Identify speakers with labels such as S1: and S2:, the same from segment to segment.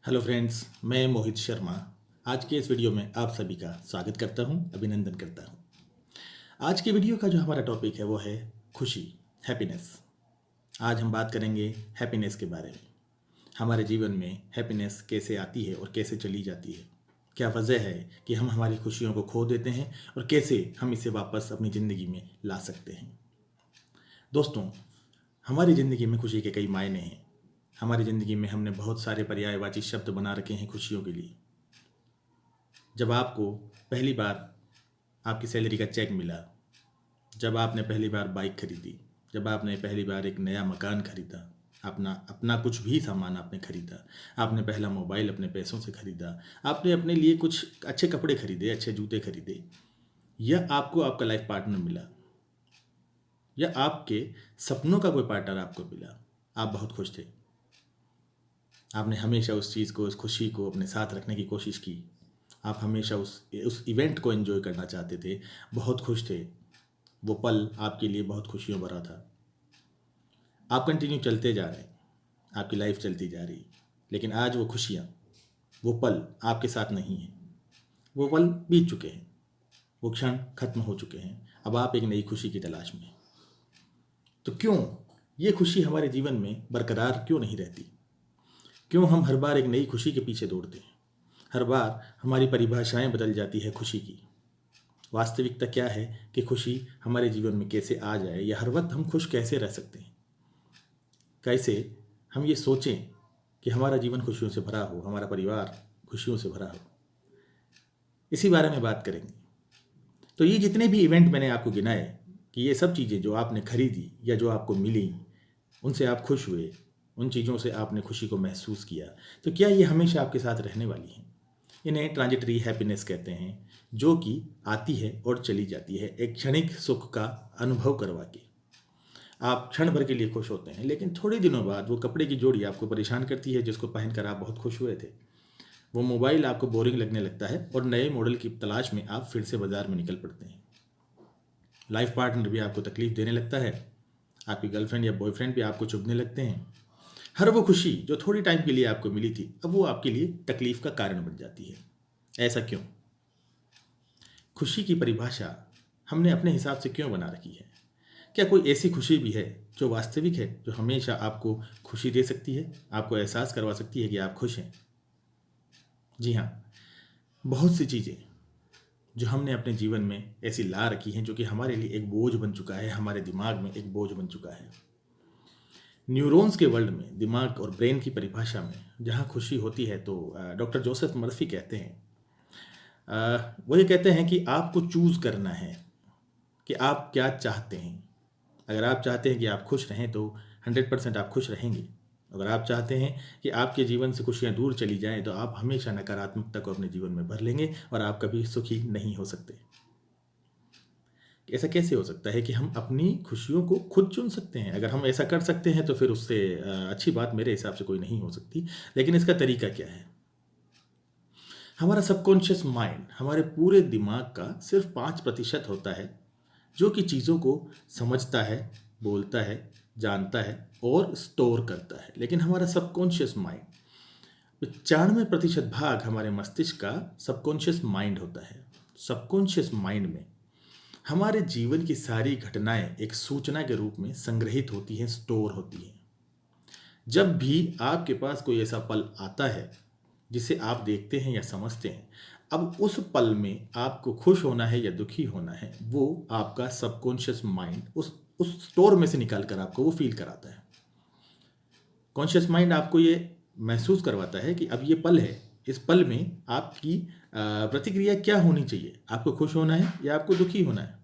S1: Hello friends, मैं मोहित शर्मा। आज के इस वीडियो में आप सभी का स्वागत करता हूं, अभिनंदन करता हूं। आज की वीडियो का जो हमारा टॉपिक है वो है खुशी, हैप्पीनेस। आज हम बात करेंगे हैप्पीनेस के बारे में। हमारे जीवन में हैप्पीनेस कैसे आती है और कैसे चली जाती है। क्या वजह है कि हम हमारी खुशियों को खो देते हैं और कैसे हम इसे वापस अपनी ज़िंदगी में ला सकते हैं। दोस्तों, हमारी ज़िंदगी में खुशी के कई मायने हैं। हमारी ज़िंदगी में हमने बहुत सारे पर्यायवाची शब्द बना रखे हैं खुशियों के लिए। जब आपको पहली बार आपकी सैलरी का चेक मिला, जब आपने पहली बार बाइक खरीदी, जब आपने पहली बार एक नया मकान खरीदा, अपना अपना कुछ भी सामान आपने खरीदा, आपने पहला मोबाइल अपने पैसों से खरीदा, आपने अपने लिए कुछ अच्छे कपड़े खरीदे, अच्छे जूते खरीदे, या आपको आपका लाइफ पार्टनर मिला, या आपके सपनों का कोई पार्टनर आपको मिला, आप बहुत खुश थे। आपने हमेशा उस चीज़ को, उस खुशी को अपने साथ रखने की कोशिश की। आप हमेशा उस इवेंट को एंजॉय करना चाहते थे, बहुत खुश थे। वो पल आपके लिए बहुत खुशियों भरा था। आप कंटिन्यू चलते जा रहे हैं, आपकी लाइफ चलती जा रही, लेकिन आज वो खुशियाँ, वो पल आपके साथ नहीं हैं। वो पल बीत चुके हैं, वो क्षण खत्म हो चुके हैं। अब आप एक नई खुशी की तलाश में हैं। तो क्यों ये खुशी हमारे जीवन में बरकरार क्यों नहीं रहती? क्यों हम हर बार एक नई खुशी के पीछे दौड़ते हैं? हर बार हमारी परिभाषाएं बदल जाती है खुशी की। वास्तविकता क्या है कि खुशी हमारे जीवन में कैसे आ जाए, या हर वक्त हम खुश कैसे रह सकते हैं? कैसे हम ये सोचें कि हमारा जीवन खुशियों से भरा हो, हमारा परिवार खुशियों से भरा हो। इसी बारे में बात करेंगे। तो ये जितने भी इवेंट मैंने आपको गिनाए, कि ये सब चीज़ें जो आपने खरीदी या जो आपको मिली, उनसे आप खुश हुए, उन चीज़ों से आपने खुशी को महसूस किया, तो क्या ये हमेशा आपके साथ रहने वाली हैं? इन्हें ट्रांजिटरी हैप्पीनेस कहते हैं, जो कि आती है और चली जाती है, एक क्षणिक सुख का अनुभव करवा के। आप क्षण भर के लिए खुश होते हैं, लेकिन थोड़े दिनों बाद वो कपड़े की जोड़ी आपको परेशान करती है जिसको पहनकर आप बहुत खुश हुए थे। वो मोबाइल आपको बोरिंग लगने लगता है और नए मॉडल की तलाश में आप फिर से बाजार में निकल पड़ते हैं। लाइफ पार्टनर भी आपको तकलीफ देने लगता है, आपकी गर्लफ्रेंड या बॉयफ्रेंड भी आपको चुभने लगते हैं। हर वो खुशी जो थोड़ी टाइम के लिए आपको मिली थी, अब वो आपके लिए तकलीफ का कारण बन जाती है। ऐसा क्यों? खुशी की परिभाषा हमने अपने हिसाब से क्यों बना रखी है? क्या कोई ऐसी खुशी भी है जो वास्तविक है, जो हमेशा आपको खुशी दे सकती है, आपको एहसास करवा सकती है कि आप खुश हैं? जी हाँ, बहुत सी चीज़ें जो हमने अपने जीवन में ऐसी ला रखी हैं, जो कि हमारे लिए एक बोझ बन चुका है, हमारे दिमाग में एक बोझ बन चुका है। न्यूरॉन्स के वर्ल्ड में, दिमाग और ब्रेन की परिभाषा में, जहाँ खुशी होती है, तो डॉक्टर जोसेफ मर्फी कहते हैं, वो ये कहते हैं कि आपको चूज़ करना है कि आप क्या चाहते हैं। अगर आप चाहते हैं कि आप खुश रहें, तो 100% आप खुश रहेंगे। अगर आप चाहते हैं कि आपके जीवन से खुशियाँ दूर चली जाएं, तो आप हमेशा नकारात्मकता को अपने जीवन में भर लेंगे और आप कभी सुखी नहीं हो सकते। ऐसा कैसे हो सकता है कि हम अपनी खुशियों को खुद चुन सकते हैं? अगर हम ऐसा कर सकते हैं, तो फिर उससे अच्छी बात मेरे हिसाब से कोई नहीं हो सकती। लेकिन इसका तरीका क्या है? हमारा सबकॉन्शियस माइंड, हमारे पूरे दिमाग का सिर्फ 5% होता है, जो कि चीज़ों को समझता है, बोलता है, जानता है और स्टोर करता है। लेकिन हमारा सबकॉन्शियस माइंड, 95% भाग हमारे मस्तिष्क का सबकॉन्शियस माइंड होता है। सबकॉन्शियस माइंड में हमारे जीवन की सारी घटनाएं एक सूचना के रूप में संग्रहित होती हैं, स्टोर होती हैं। जब भी आपके पास कोई ऐसा पल आता है जिसे आप देखते हैं या समझते हैं, अब उस पल में आपको खुश होना है या दुखी होना है, वो आपका सबकॉन्शियस माइंड उस स्टोर में से निकाल कर आपको वो फील कराता है। कॉन्शियस माइंड आपको ये महसूस करवाता है कि अब ये पल है, इस पल में आपकी प्रतिक्रिया क्या होनी चाहिए। आपको खुश होना है या आपको दुखी होना है?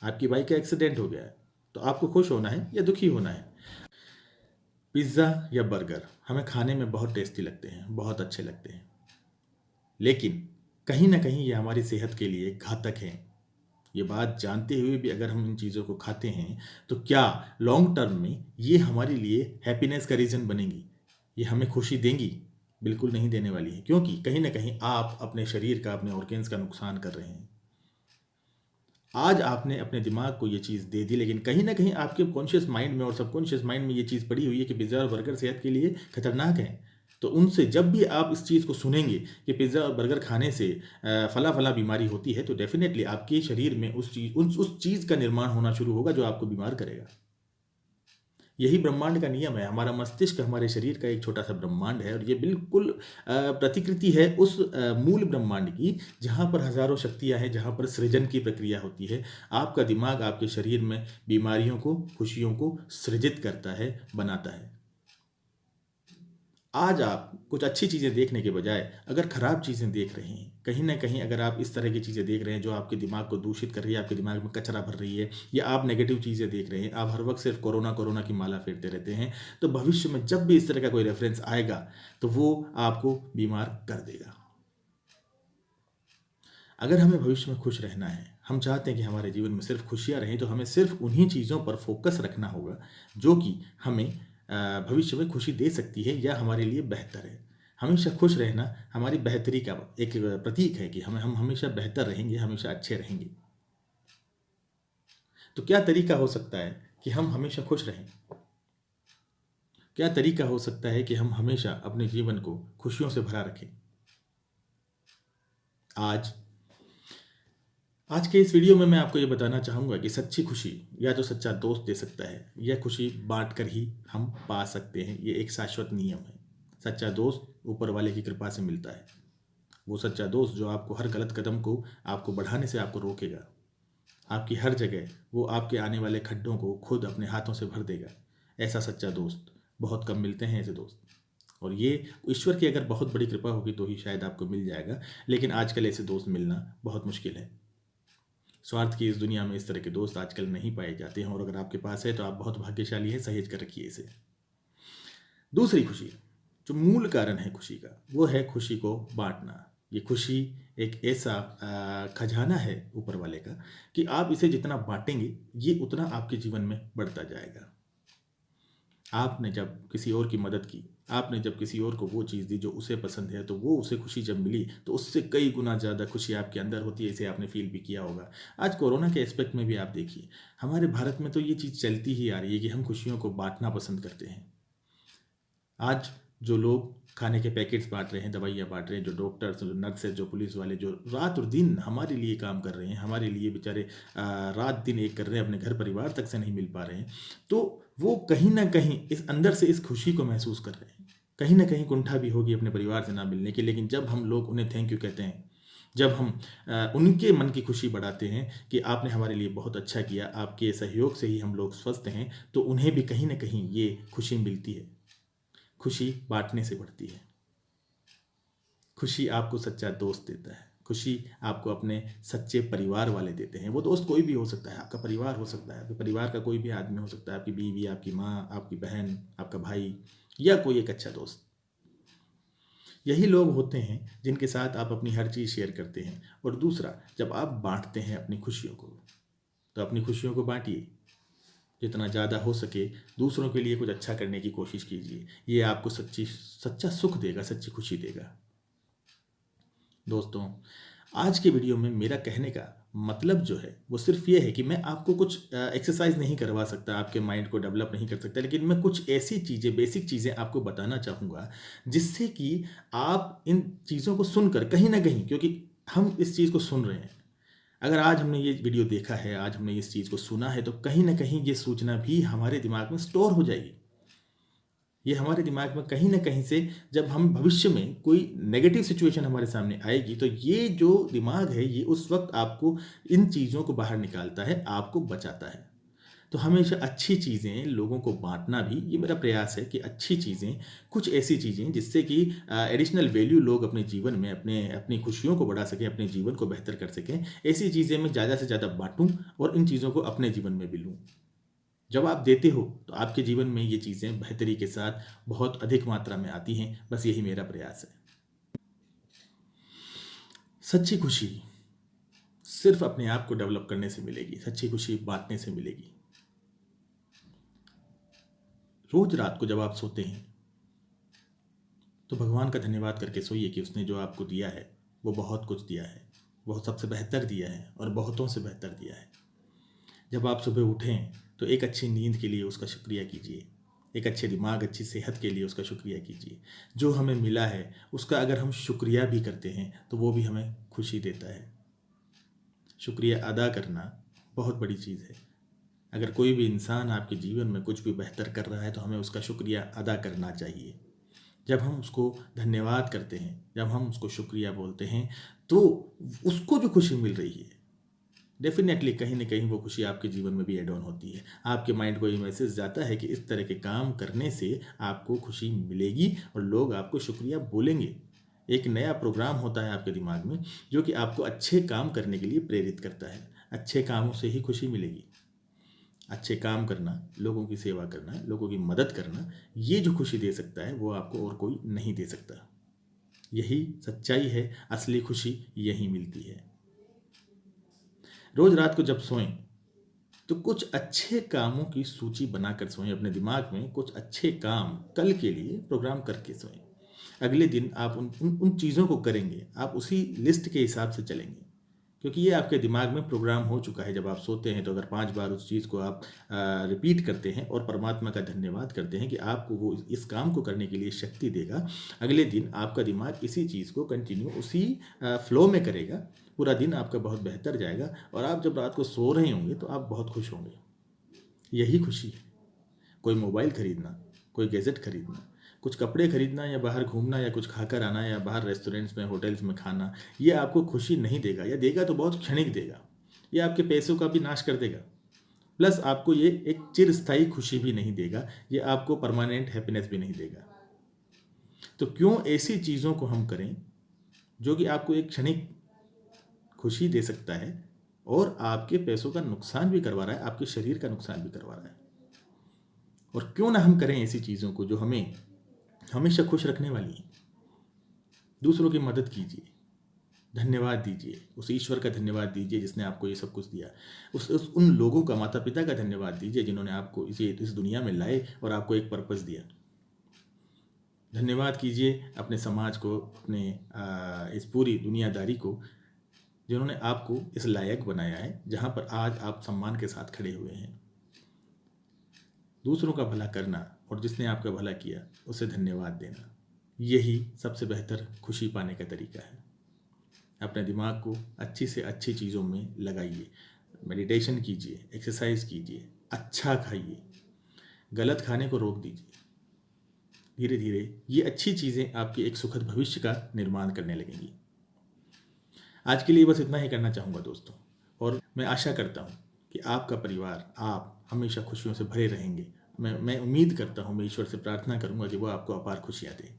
S1: आपकी बाइक का एक्सीडेंट हो गया है, तो आपको खुश होना है या दुखी होना है? पिज़्ज़ा या बर्गर हमें खाने में बहुत टेस्टी लगते हैं, बहुत अच्छे लगते हैं, लेकिन कहीं ना कहीं ये हमारी सेहत के लिए घातक है। ये बात जानते हुए भी अगर हम इन चीज़ों को खाते हैं, तो क्या लॉन्ग टर्म में ये हमारे लिए हैप्पीनेस का रीज़न बनेंगी? ये हमें खुशी देंगी? बिल्कुल नहीं देने वाली है, क्योंकि कहीं ना कहीं आप अपने शरीर का, अपने ऑर्गेन्स का नुकसान कर रहे हैं। आज आपने अपने दिमाग को ये चीज़ दे दी, लेकिन कहीं ना कहीं आपके कॉन्शियस माइंड में और सबकॉन्शियस माइंड में ये चीज़ पड़ी हुई है कि पिज़्ज़ा और बर्गर सेहत के लिए खतरनाक है। तो उनसे जब भी आप इस चीज़ को सुनेंगे कि पिज़्ज़ा और बर्गर खाने से फला फला बीमारी होती है, तो डेफिनेटली आपके शरीर में उस चीज़ का निर्माण होना शुरू होगा जो आपको बीमार करेगा। यही ब्रह्मांड का नियम है। हमारा मस्तिष्क हमारे शरीर का एक छोटा सा ब्रह्मांड है और ये बिल्कुल प्रतिकृति है उस मूल ब्रह्मांड की, जहाँ पर हजारों शक्तियाँ हैं, जहाँ पर सृजन की प्रक्रिया होती है। आपका दिमाग आपके शरीर में बीमारियों को, खुशियों को सृजित करता है, बनाता है। आज आप कुछ अच्छी चीज़ें देखने के बजाय अगर खराब चीज़ें देख रहे हैं, कहीं ना कहीं अगर आप इस तरह की चीज़ें देख रहे हैं जो आपके दिमाग को दूषित कर रही है, आपके दिमाग में कचरा भर रही है, या आप नेगेटिव चीज़ें देख रहे हैं, आप हर वक्त सिर्फ कोरोना कोरोना की माला फेरते रहते हैं, तो भविष्य में जब भी इस तरह का कोई रेफरेंस आएगा तो वो आपको बीमार कर देगा। अगर हमें भविष्य में खुश रहना है, हम चाहते हैं कि हमारे जीवन में सिर्फ खुशियाँ रहें, तो हमें सिर्फ उन्हीं चीज़ों पर फोकस रखना होगा जो कि हमें भविष्य में खुशी दे सकती है या हमारे लिए बेहतर है। हमेशा खुश रहना हमारी बेहतरी का एक प्रतीक है कि हम हमेशा बेहतर रहेंगे, हमेशा अच्छे रहेंगे। तो क्या तरीका हो सकता है कि हम हमेशा खुश रहें? क्या तरीका हो सकता है कि हम हमेशा अपने जीवन को खुशियों से भरा रखें? आज आज के इस वीडियो में मैं आपको ये बताना चाहूँगा कि सच्ची खुशी या तो सच्चा दोस्त दे सकता है, यह खुशी बांट कर ही हम पा सकते हैं। ये एक शाश्वत नियम है। सच्चा दोस्त ऊपर वाले की कृपा से मिलता है। वो सच्चा दोस्त जो आपको हर गलत कदम को आपको बढ़ाने से आपको रोकेगा। आपकी हर जगह वो आपके आने वाले खड्डों को खुद अपने हाथों से भर देगा। ऐसा सच्चा दोस्त बहुत कम मिलते हैं, ऐसे दोस्त। और ये ईश्वर की अगर बहुत बड़ी कृपा होगी तो ही शायद आपको मिल जाएगा, लेकिन आजकल ऐसे दोस्त मिलना बहुत मुश्किल है। स्वार्थ की इस दुनिया में इस तरह के दोस्त आजकल नहीं पाए जाते हैं, और अगर आपके पास है तो आप बहुत भाग्यशाली हैं। सहेज कर रखिए इसे। दूसरी खुशी, जो मूल कारण है खुशी का, वो है खुशी को बांटना। ये खुशी एक ऐसा खजाना है ऊपर वाले का कि आप इसे जितना बांटेंगे ये उतना आपके जीवन में बढ़ता जाएगा। आपने जब किसी और की मदद की, आपने जब किसी और को वो चीज़ दी जो उसे पसंद है, तो वो उसे खुशी जब मिली तो उससे कई गुना ज़्यादा खुशी आपके अंदर होती है। इसे आपने फील भी किया होगा। आज कोरोना के एस्पेक्ट में भी आप देखिए, हमारे भारत में तो ये चीज़ चलती ही आ रही है कि हम खुशियों को बांटना पसंद करते हैं। आज जो लोग खाने के पैकेट्स बांट रहे हैं, दवाइयाँ बांट रहे हैं, जो डॉक्टर्स, जो नर्सेज, जो पुलिस वाले, जो रात और दिन हमारे लिए काम कर रहे हैं, हमारे लिए बेचारे रात दिन एक कर रहे हैं, अपने घर परिवार तक से नहीं मिल पा रहे हैं, तो वो कहीं ना कहीं इस अंदर से इस खुशी को महसूस कर रहे हैं। कहीं ना कहीं कुंठा भी होगी अपने परिवार से ना मिलने की, लेकिन जब हम लोग उन्हें थैंक यू कहते हैं, जब हम उनके मन की खुशी बढ़ाते हैं कि आपने हमारे लिए बहुत अच्छा किया, आपके सहयोग से ही हम लोग स्वस्थ हैं, तो उन्हें भी कहीं ना कहीं ये खुशी मिलती है। खुशी बांटने से बढ़ती है। खुशी आपको सच्चा दोस्त देता है। खुशी आपको अपने सच्चे परिवार वाले देते हैं। वो दोस्त कोई भी हो सकता है, आपका परिवार हो सकता है, आपके परिवार का कोई भी आदमी हो सकता है, आपकी बीवी, आपकी माँ, आपकी बहन, आपका भाई, या कोई एक अच्छा दोस्त। यही लोग होते हैं जिनके साथ आप अपनी हर चीज़ शेयर करते हैं। और दूसरा, जब आप बांटते हैं अपनी खुशियों को, तो अपनी खुशियों को बांटिए। जितना ज़्यादा हो सके दूसरों के लिए कुछ अच्छा करने की कोशिश कीजिए। ये आपको सच्चा सुख देगा, सच्ची खुशी देगा। दोस्तों, आज के वीडियो में मेरा कहने का मतलब जो है वो सिर्फ ये है कि मैं आपको कुछ एक्सरसाइज नहीं करवा सकता, आपके माइंड को डेवलप नहीं कर सकता, लेकिन मैं कुछ ऐसी चीज़ें, बेसिक चीज़ें आपको बताना चाहूँगा जिससे कि आप इन चीज़ों को सुनकर कहीं ना कहीं, क्योंकि हम इस चीज़ को सुन रहे हैं, अगर आज हमने ये वीडियो देखा है, आज हमने इस चीज़ को सुना है, तो कहीं ना कहीं ये सूचना भी हमारे दिमाग में स्टोर हो जाएगी। ये हमारे दिमाग में कहीं ना कहीं से, जब हम भविष्य में कोई नेगेटिव सिचुएशन हमारे सामने आएगी, तो ये जो दिमाग है ये उस वक्त आपको इन चीज़ों को बाहर निकालता है, आपको बचाता है। तो हमेशा अच्छी चीज़ें लोगों को बांटना भी ये मेरा प्रयास है कि अच्छी चीज़ें, कुछ ऐसी चीज़ें जिससे कि एडिशनल वैल्यू लोग अपने जीवन में अपनी खुशियों को बढ़ा सकें, अपने जीवन को बेहतर कर सकें, ऐसी चीज़ें मैं ज़्यादा से ज़्यादा बांटूं और इन चीज़ों को अपने जीवन में भी लूँ। जब आप देते हो तो आपके जीवन में ये चीज़ें बेहतरी के साथ बहुत अधिक मात्रा में आती हैं। बस यही मेरा प्रयास है। सच्ची खुशी सिर्फ अपने आप को डेवलप करने से मिलेगी, सच्ची खुशी बांटने से मिलेगी। रोज रात को जब आप सोते हैं तो भगवान का धन्यवाद करके सोइए कि उसने जो आपको दिया है वो बहुत कुछ दिया है, वो सबसे बेहतर दिया है और बहुतों से बेहतर दिया है। जब आप सुबह उठें तो एक अच्छी नींद के लिए उसका शुक्रिया कीजिए। एक अच्छे दिमाग, अच्छी सेहत के लिए उसका शुक्रिया कीजिए। जो हमें मिला है उसका अगर हम शुक्रिया भी करते हैं तो वो भी हमें खुशी देता है। शुक्रिया अदा करना बहुत बड़ी चीज़ है। अगर कोई भी इंसान आपके जीवन में कुछ भी बेहतर कर रहा है तो हमें उसका शुक्रिया अदा करना चाहिए। जब हम उसको धन्यवाद करते हैं, जब हम उसको शुक्रिया बोलते हैं, तो उसको जो खुशी मिल रही है डेफिनेटली कहीं ना कहीं वो खुशी आपके जीवन में भी एड ऑन होती है। आपके माइंड को ये मैसेज जाता है कि इस तरह के काम करने से आपको खुशी मिलेगी और लोग आपको शुक्रिया बोलेंगे। एक नया प्रोग्राम होता है आपके दिमाग में जो कि आपको अच्छे काम करने के लिए प्रेरित करता है। अच्छे कामों से ही खुशी मिलेगी। अच्छे काम करना, लोगों की सेवा करना, लोगों की मदद करना, ये जो खुशी दे सकता है वो आपको और कोई नहीं दे सकता। यही सच्चाई है, असली खुशी यही मिलती है। रोज रात को जब सोएं तो कुछ अच्छे कामों की सूची बनाकर सोएं। अपने दिमाग में कुछ अच्छे काम कल के लिए प्रोग्राम करके सोएं। अगले दिन आप उन चीज़ों को करेंगे, आप उसी लिस्ट के हिसाब से चलेंगे, क्योंकि ये आपके दिमाग में प्रोग्राम हो चुका है। जब आप सोते हैं तो अगर 5 बार उस चीज़ को आप रिपीट करते हैं और परमात्मा का धन्यवाद करते हैं कि आपको वो इस काम को करने के लिए शक्ति देगा, अगले दिन आपका दिमाग इसी चीज़ को कंटिन्यू उसी फ्लो में करेगा। पूरा दिन आपका बहुत बेहतर जाएगा और आप जब रात को सो रहे होंगे तो आप बहुत खुश होंगे। यही खुशी है। कोई मोबाइल खरीदना, कोई गैजेट खरीदना, कुछ कपड़े खरीदना या बाहर घूमना या कुछ खाकर आना या बाहर रेस्टोरेंट्स में, होटल्स में खाना, ये आपको खुशी नहीं देगा, या देगा तो बहुत क्षणिक देगा। ये आपके पैसों का भी नाश कर देगा। प्लस आपको ये एक चिरस्थायी खुशी भी नहीं देगा, ये आपको परमानेंट हैप्पीनेस भी नहीं देगा। तो क्यों ऐसी चीज़ों को हम करें जो कि आपको एक क्षणिक खुशी दे सकता है और आपके पैसों का नुकसान भी करवा रहा है, आपके शरीर का नुकसान भी करवा रहा है। और क्यों ना हम करें ऐसी चीज़ों को जो हमें हमेशा खुश रखने वाली हैं। दूसरों की मदद कीजिए, धन्यवाद दीजिए, उस ईश्वर का धन्यवाद दीजिए जिसने आपको ये सब कुछ दिया। उन लोगों का, माता पिता का धन्यवाद दीजिए जिन्होंने आपको इस दुनिया में लाए और आपको एक पर्पस दिया। धन्यवाद कीजिए अपने समाज को, अपने इस पूरी दुनियादारी को जिन्होंने आपको इस लायक बनाया है जहाँ पर आज आप सम्मान के साथ खड़े हुए हैं। दूसरों का भला करना और जिसने आपका भला किया उसे धन्यवाद देना, यही सबसे बेहतर खुशी पाने का तरीका है। अपने दिमाग को अच्छी से अच्छी चीज़ों में लगाइए, मेडिटेशन कीजिए, एक्सरसाइज कीजिए, अच्छा खाइए, गलत खाने को रोक दीजिए। धीरे धीरे ये अच्छी चीज़ें आपके एक सुखद भविष्य का निर्माण करने लगेंगी। आज के लिए बस इतना ही करना चाहूँगा दोस्तों, और मैं आशा करता हूँ कि आपका परिवार, आप हमेशा खुशियों से भरे रहेंगे। मैं उम्मीद करता हूँ, मैं ईश्वर से प्रार्थना करूँगा कि वो आपको अपार खुशियाँ दे।